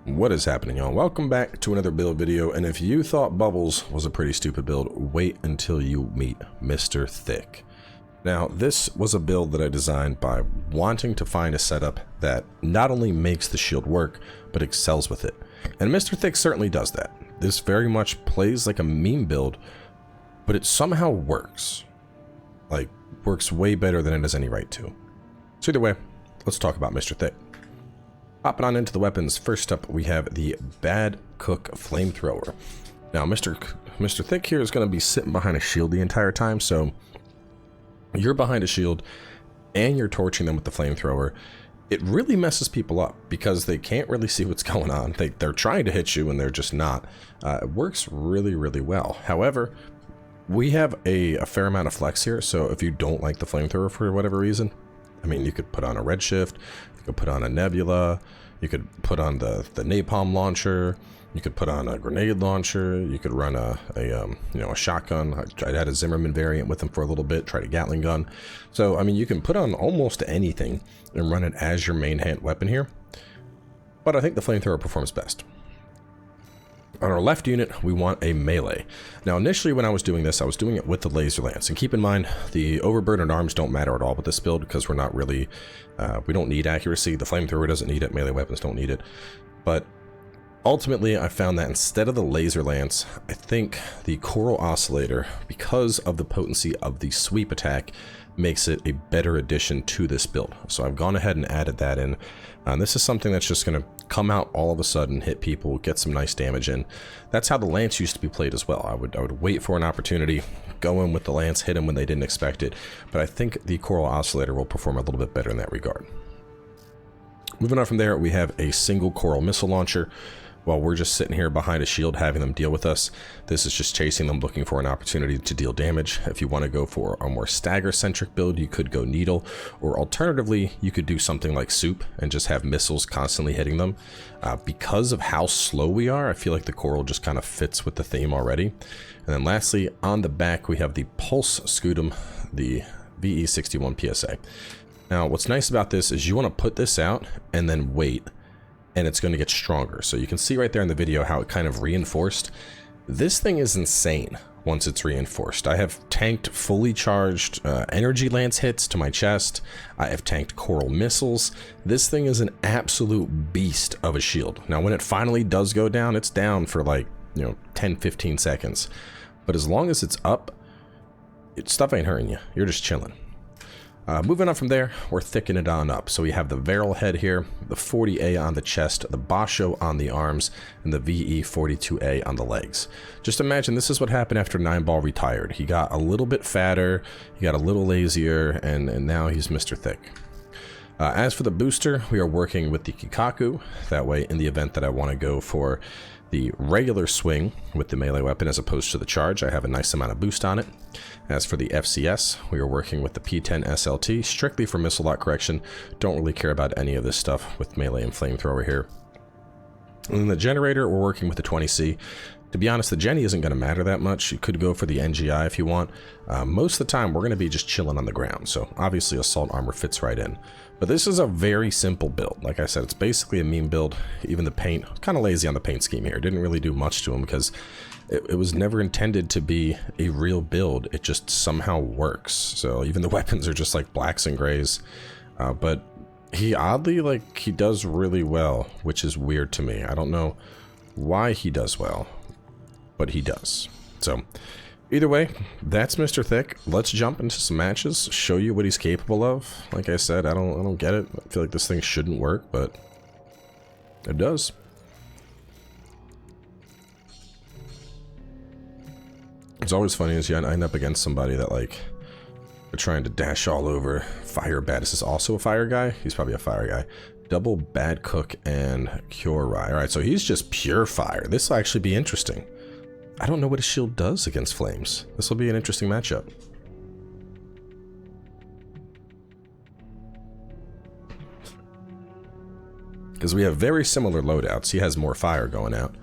What is happening, y'all? Welcome back to another build video, and if you thought Bubbles was a pretty stupid build, wait until you meet Mr. THICC. Now, this was a build that I designed by wanting to find a setup that not only makes the shield work, but excels with it. And Mr. THICC certainly does that. This very much plays like a meme build, but it somehow works. Like, works way better than it has any right to. So either way, let's talk about Mr. THICC. Hopping on into the weapons, first up we have the Bad Cook Flamethrower. Now Mr. THICC here is going to be sitting behind a shield the entire time, so you're behind a shield and you're torching them with the flamethrower. It really messes people up because they can't really see what's going on. They're trying to hit you and they're just not. It works really, really well. However, we have a fair amount of flex here, so if you don't like the flamethrower for whatever reason, I mean, you could put on a redshift, you could put on a nebula, you could put on the napalm launcher, you could put on a grenade launcher, you could run a shotgun. I had a Zimmerman variant with them for a little bit, tried a Gatling gun. So, I mean, you can put on almost anything and run it as your main hand weapon here. But I think the flamethrower performs best. On our left unit, we want a melee. Now, initially when I was doing this, I was doing it with the laser lance. And keep in mind, the overburdened arms don't matter at all with this build because we're not really, we don't need accuracy. The flamethrower doesn't need it. Melee weapons don't need it. But ultimately, I found that instead of the laser lance, I think the coral oscillator, because of the potency of the sweep attack, makes it a better addition to this build. So I've gone ahead and added that in. And this is something that's just going to come out all of a sudden, hit people, get some nice damage in. That's how the lance used to be played as well. I would wait for an opportunity, go in with the lance, hit them when they didn't expect it. But I think the coral oscillator will perform a little bit better in that regard. Moving on from there, we have a single coral missile launcher. While we're just sitting here behind a shield having them deal with us, this is just chasing them, looking for an opportunity to deal damage. If you want to go for a more stagger-centric build, you could go needle, or alternatively, you could do something like soup and just have missiles constantly hitting them. Because of how slow we are, I feel like the coral just kind of fits with the theme already. And then lastly, on the back, we have the Pulse Scutum, the VE61 PSA. Now, what's nice about this is you want to put this out and then wait, and it's going to get stronger. So you can see right there in the video how it kind of reinforced. This thing is insane once it's reinforced. I have tanked fully charged energy lance hits to my chest. I have tanked coral missiles. This thing is an absolute beast of a shield. Now when it finally does go down, it's down for like 10-15 seconds. But as long as it's up, stuff ain't hurting you. You're just chilling. Moving on from there, we're thickening it on up. So we have the Varel head here, the 40A on the chest, the Basho on the arms, and the VE42A on the legs. Just imagine this is what happened after 9ball retired. He got a little bit fatter, he got a little lazier, and now he's Mr. THICC. As for the booster, we are working with the Kikaku. That way, in the event that I want to go for the regular swing with the melee weapon as opposed to the charge, I have a nice amount of boost on it. As for the FCS, we are working with the P10 SLT, strictly for missile lock correction. Don't really care about any of this stuff with melee and flamethrower here. And then the generator, we're working with the 20C. To be honest, the Jenny isn't going to matter that much. You could go for the NGI if you want. Most of the time, we're going to be just chilling on the ground, so obviously assault armor fits right in. But this is a very simple build. Like I said, it's basically a meme build. Even the paint, kind of lazy on the paint scheme here. Didn't really do much to him because it was never intended to be a real build. It just somehow works. So even the weapons are just like blacks and grays. But he oddly, he does really well, which is weird to me. I don't know why he does well, but he does. So either way, that's Mr. THICC. Let's jump into some matches, show you what he's capable of. Like I said, I don't get it. I feel like this thing shouldn't work, but it does. It's always funny as you end up against somebody that they're trying to dash all over. Fire Bad. Is this also a fire guy? He's probably a fire guy. Double Bad Cook and Cure Rye. Alright, so he's just pure fire. This will actually be interesting. I don't know what his shield does against flames. This will be an interesting matchup. Because we have very similar loadouts. He has more fire going out.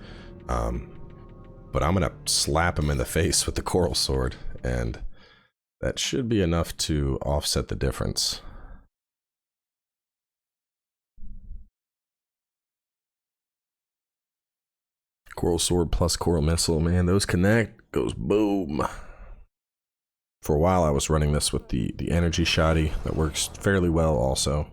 But I'm going to slap him in the face with the coral sword. And that should be enough to offset the difference. Coral Sword plus Coral Missile, man, those connect, goes boom. For a while I was running this with the energy shoddy, that works fairly well also.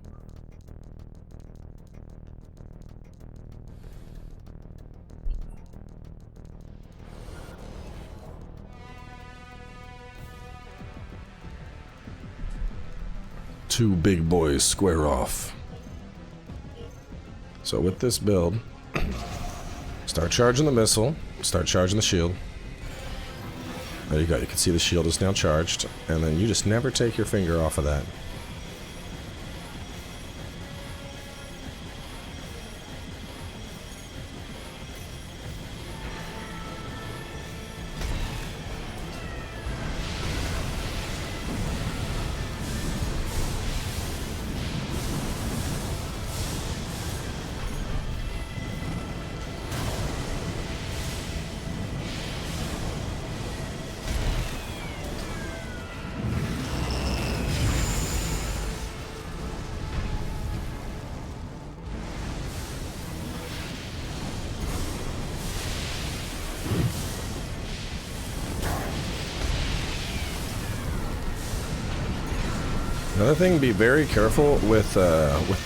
Two big boys square off. So with this build, start charging the missile, start charging the shield. There you go, you can see the shield is now charged, and then you just never take your finger off of that. Another thing, be very careful with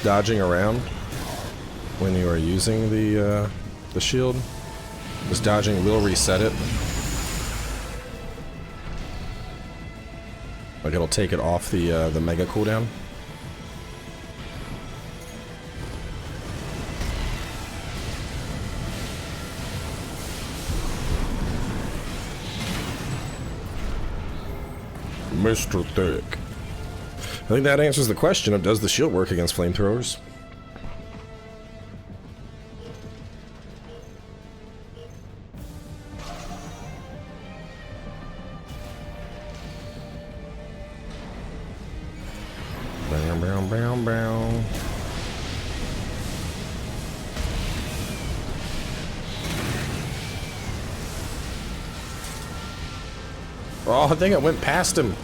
dodging around when you are using the shield. This dodging will reset it. Like it'll take it off the mega cooldown. Mr. THICC. I think that answers the question of does the shield work against flamethrowers? Bow, bow, bow, bow. Oh, I think it went past him.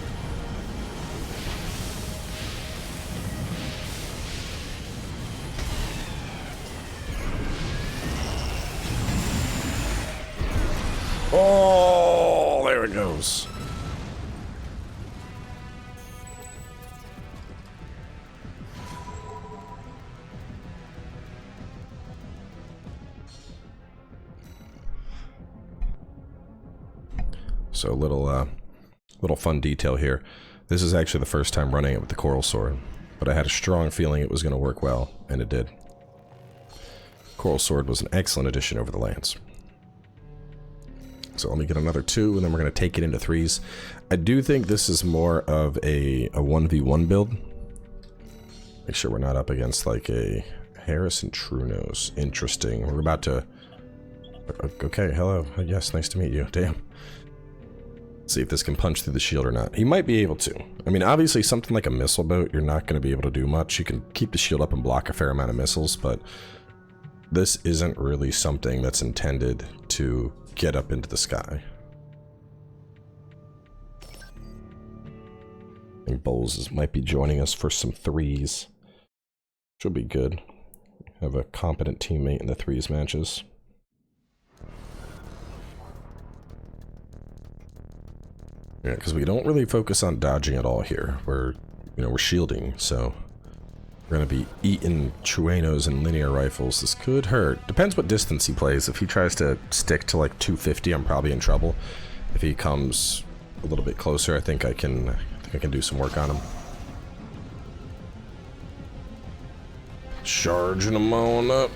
Oh, there it goes. So little fun detail here. This is actually the first time running it with the Coral Sword, but I had a strong feeling it was going to work well, and it did. Coral Sword was an excellent addition over the lance. So let me get another 2, and then we're going to take it into 3s. I do think this is more of a 1v1 build. Make sure we're not up against like a Harrison Truenose. Interesting. We're about to... Okay, hello. Yes, nice to meet you. Damn. Let's see if this can punch through the shield or not. He might be able to. I mean, obviously something like a missile boat, you're not going to be able to do much. You can keep the shield up and block a fair amount of missiles, but this isn't really something that's intended to get up into the sky. I think Bowles might be joining us for some 3s. Should be good. Have a competent teammate in the 3s matches. Yeah, because we don't really focus on dodging at all here. We're shielding, so we're going to be eating Truenos and linear rifles. This could hurt. Depends what distance he plays. If he tries to stick to like 250, I'm probably in trouble. If he comes a little bit closer, I think I can do some work on him. Charging him on up.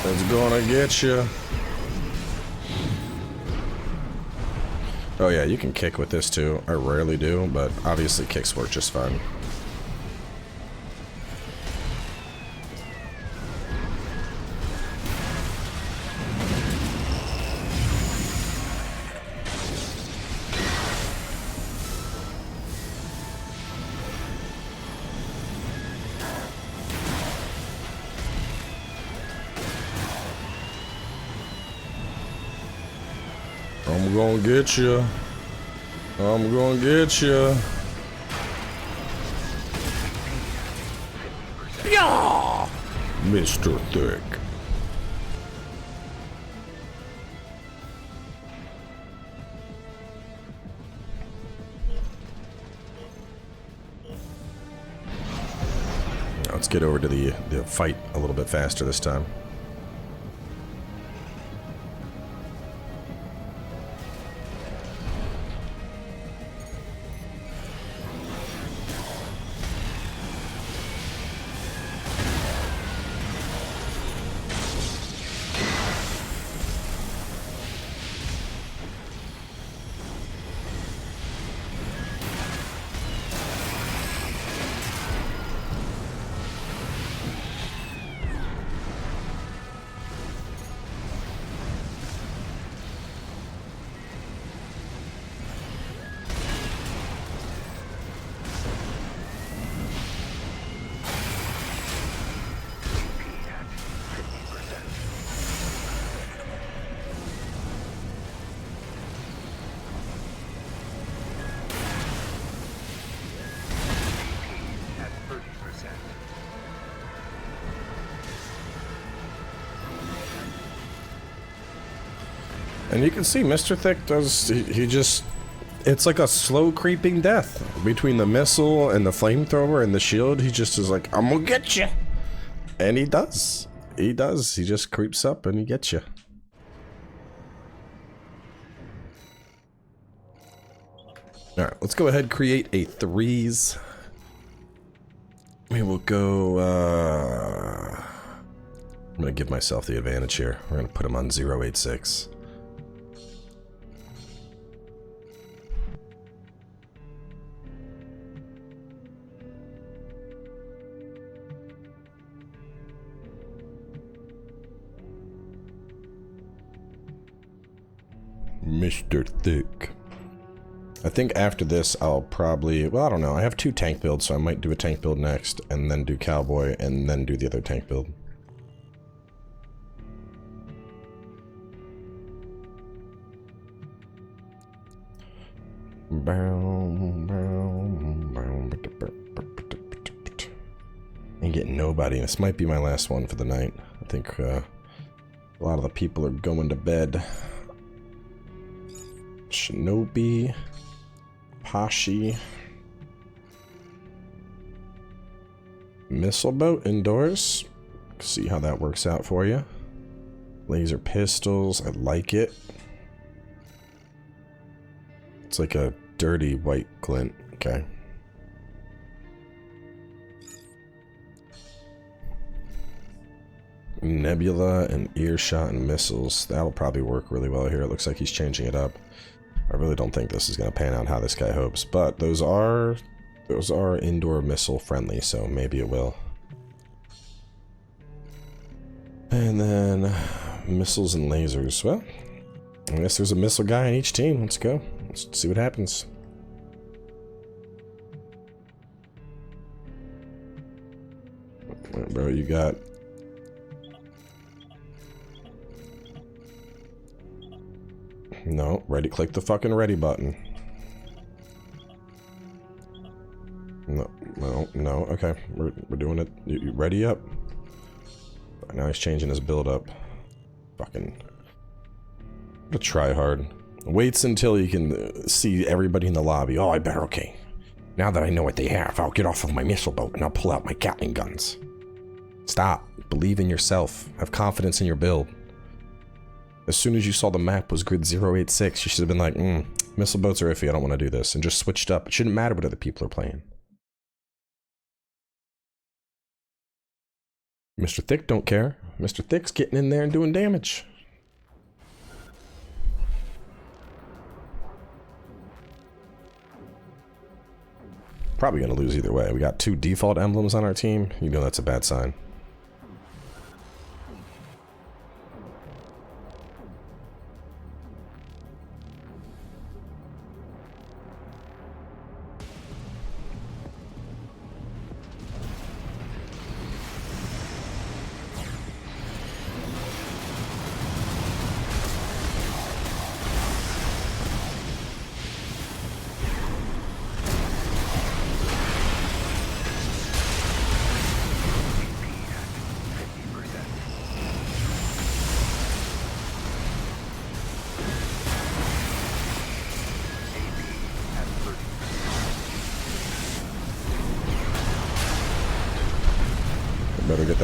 It's gonna get you. Oh yeah, you can kick with this too. I rarely do, but obviously kicks work just fine. I'm gonna get you. I'm gonna get you. Yeah, Mr. Thick. Let's get over to the fight a little bit faster this time. And you can see Mr. Thick does, he just, it's like a slow creeping death. Between the missile and the flamethrower and the shield, he just is like, I'm gonna get you. And he does. He does. He just creeps up and he gets you. Alright, let's go ahead and create a threes. We will go, I'm gonna give myself the advantage here. We're gonna put him on 086. Mr. Thick. I think after this I'll probably, well, I don't know, I have 2 tank builds, so I might do a tank build next, and then do Cowboy, and then do the other tank build. Ain't getting nobody, and this might be my last one for the night. I think a lot of the people are going to bed. Shinobi, Pashi, missile boat indoors. See how that works out for you. Laser pistols, I like it. It's like a dirty white glint. Okay. Nebula and earshot and missiles. That'll probably work really well here. It looks like he's changing it up. I really don't think this is going to pan out how this guy hopes, but those are indoor missile friendly, so maybe it will. And then missiles and lasers. Well, I guess there's a missile guy in each team. Let's go. Let's see what happens. Right, bro, you got... No, ready. Click the fucking ready button. No, no, no. Okay, we're doing it. You ready up? Now he's changing his build up. Fucking. Try hard. Waits until you can see everybody in the lobby. Oh, I better. Okay. Now that I know what they have, I'll get off of my missile boat and I'll pull out my Gatling guns. Stop. Believe in yourself. Have confidence in your build. As soon as you saw the map was grid 086, you should have been like, missile boats are iffy, I don't want to do this, and just switched up. It shouldn't matter what other people are playing. Mr. Thick don't care. Mr. Thick's getting in there and doing damage. Probably going to lose either way. We got 2 default emblems on our team. You know that's a bad sign.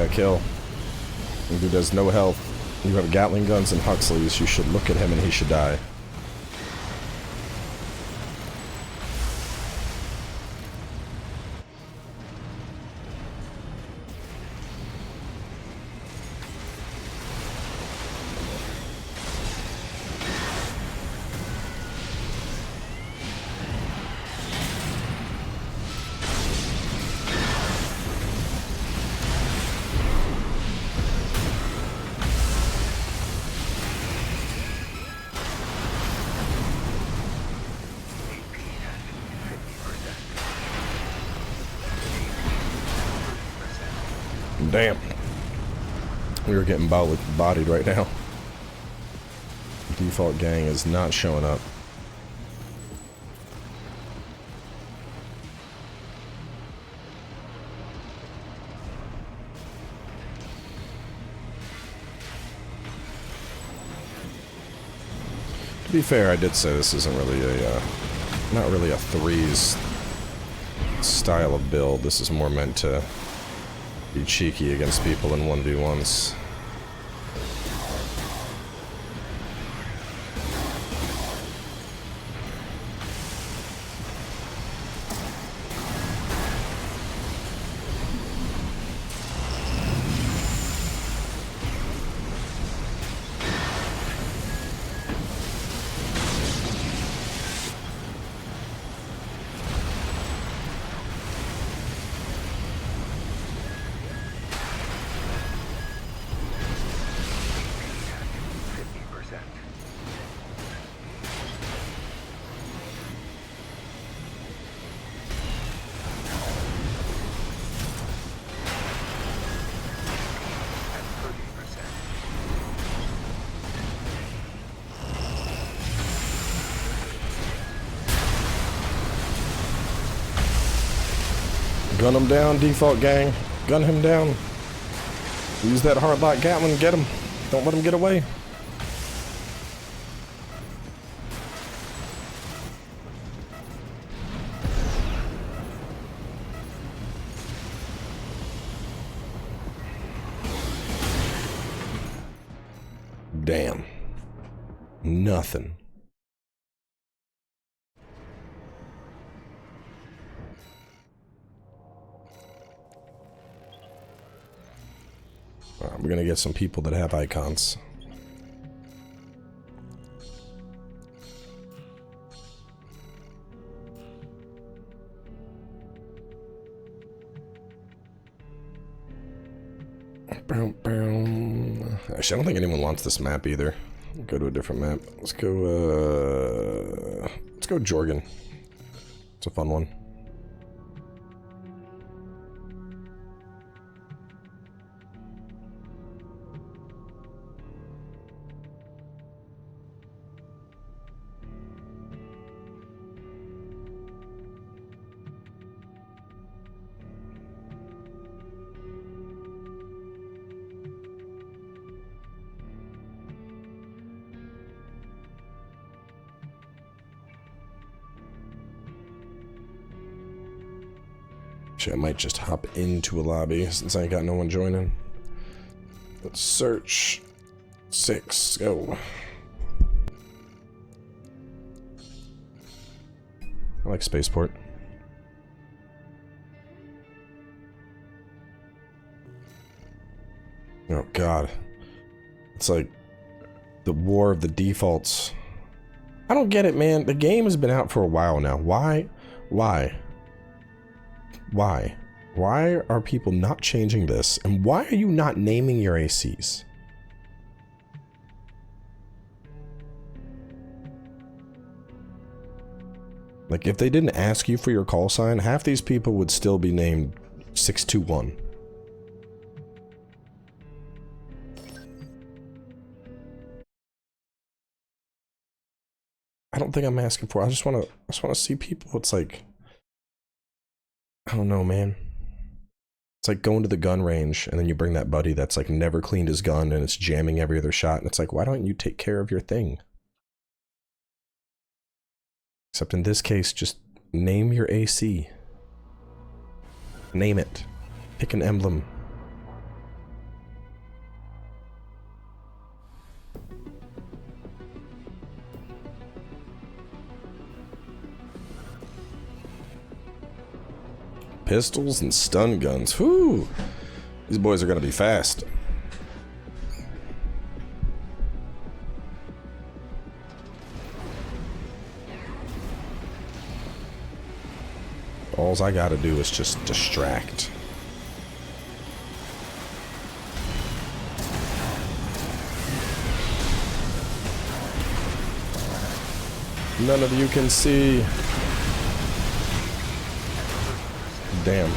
that kill. The dude has no health. You have Gatling guns and Huxleys. You should look at him and he should die. Damn. We were getting bodied right now. Default gang is not showing up. To be fair, I did say this isn't really a, not really a threes style of build. This is more meant to be cheeky against people in 1v1s. Gun him down, default gang. Gun him down. Use that hardlock Gatling. Get him. Don't let him get away. Damn. Nothing. We're gonna get some people that have icons. Actually, I don't think anyone wants this map either. Go to a different map. Let's go Jorgen. It's a fun one. I might just hop into a lobby since I ain't got no one joining. Let's search. 6, go. I like Spaceport. Oh god. It's like the war of the defaults. I don't get it, man. The game has been out for a while now. Why? Why are people not changing this? And why are you not naming your ACs? Like, if they didn't ask you for your call sign, half these people would still be named 621. I don't think I'm asking for it. I just want to see people. It's like, I don't know, man. It's like going to the gun range and then you bring that buddy that's like never cleaned his gun and it's jamming every other shot, and it's like, why don't you take care of your thing? Except in this case, just name your AC. Name it. Pick an emblem. pistols and stun guns. Whoo! These boys are gonna be fast. All I gotta do is just distract. None of you can see. Damn.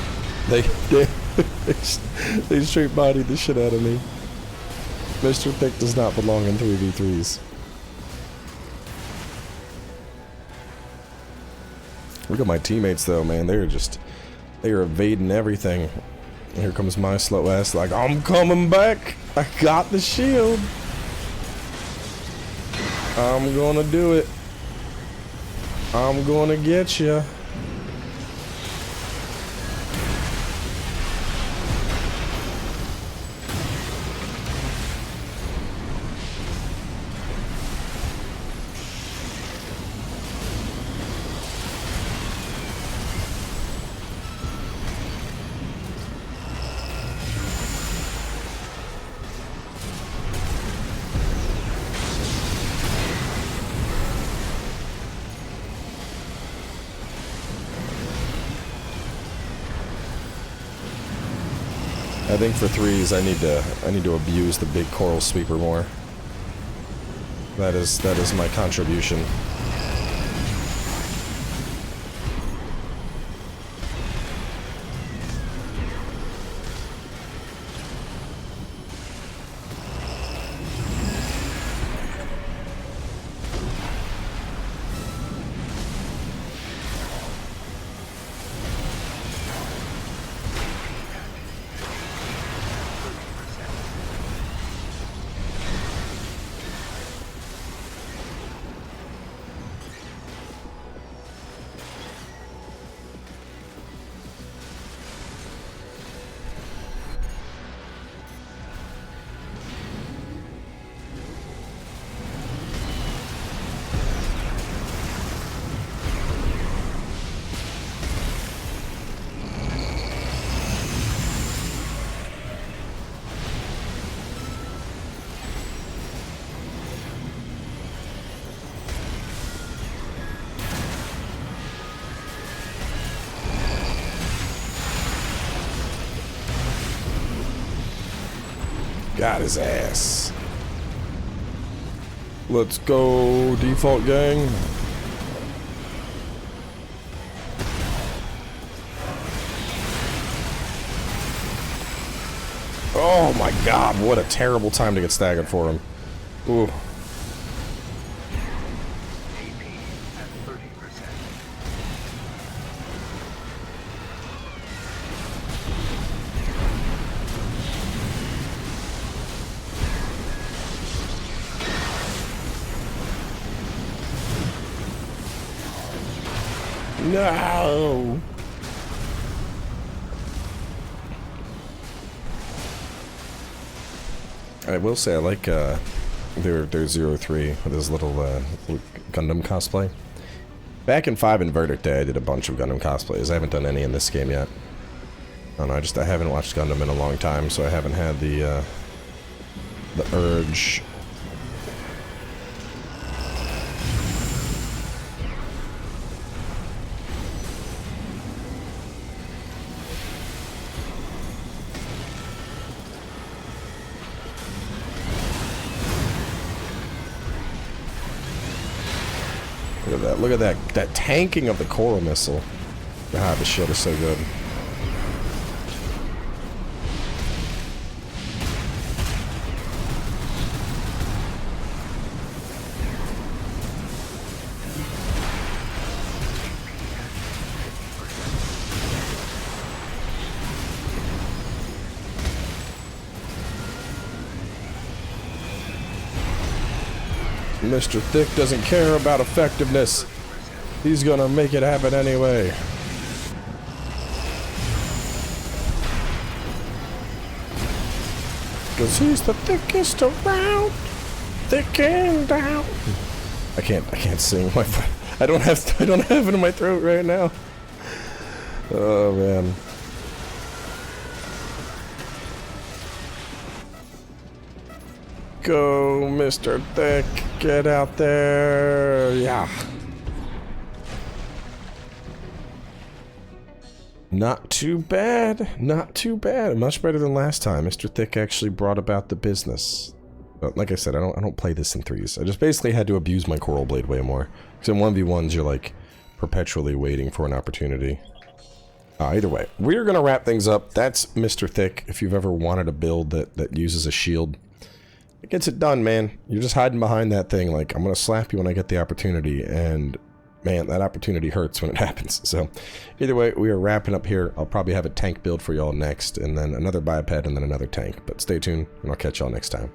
They straight bodied the shit out of me. Mr. THICC does not belong in 3v3s. Look at my teammates though, man. They are evading everything. Here comes my slow ass like, I'm coming back. I got the shield. I'm gonna do it. I'm gonna get you. I think for threes, I need to abuse the big coral sweeper more. That is my contribution. Got his ass. Let's go, default gang. Oh my god, what a terrible time to get staggered for him. Ooh. No. I will say I like their 03 with his little Gundam cosplay. Back in 5 and Verdict Day, I did a bunch of Gundam cosplays. I haven't done any in this game yet. I don't know, I haven't watched Gundam in a long time, so I haven't had the urge. Look at that tanking of the coral missile. God, this shit is so good. Mr. THICC doesn't care about effectiveness. He's gonna make it happen anyway. Cause he's the thickest around. Thick and down. I can't sing. I don't have it in my throat right now. Oh, man. Go, Mr. Thick. Get out there. Yeah. Not too bad. Not too bad. Much better than last time. Mr. Thick actually brought about the business. But like I said, I don't play this in threes. I just basically had to abuse my Coral Blade way more. Because in 1v1s, you're like perpetually waiting for an opportunity. Either way, we're going to wrap things up. That's Mr. Thick. If you've ever wanted a build that uses a shield, it gets it done, man. You're just hiding behind that thing like, I'm going to slap you when I get the opportunity, and man, that opportunity hurts when it happens. So either way, we are wrapping up here. I'll probably have a tank build for y'all next, and then another biped, and then another tank. But stay tuned, and I'll catch y'all next time.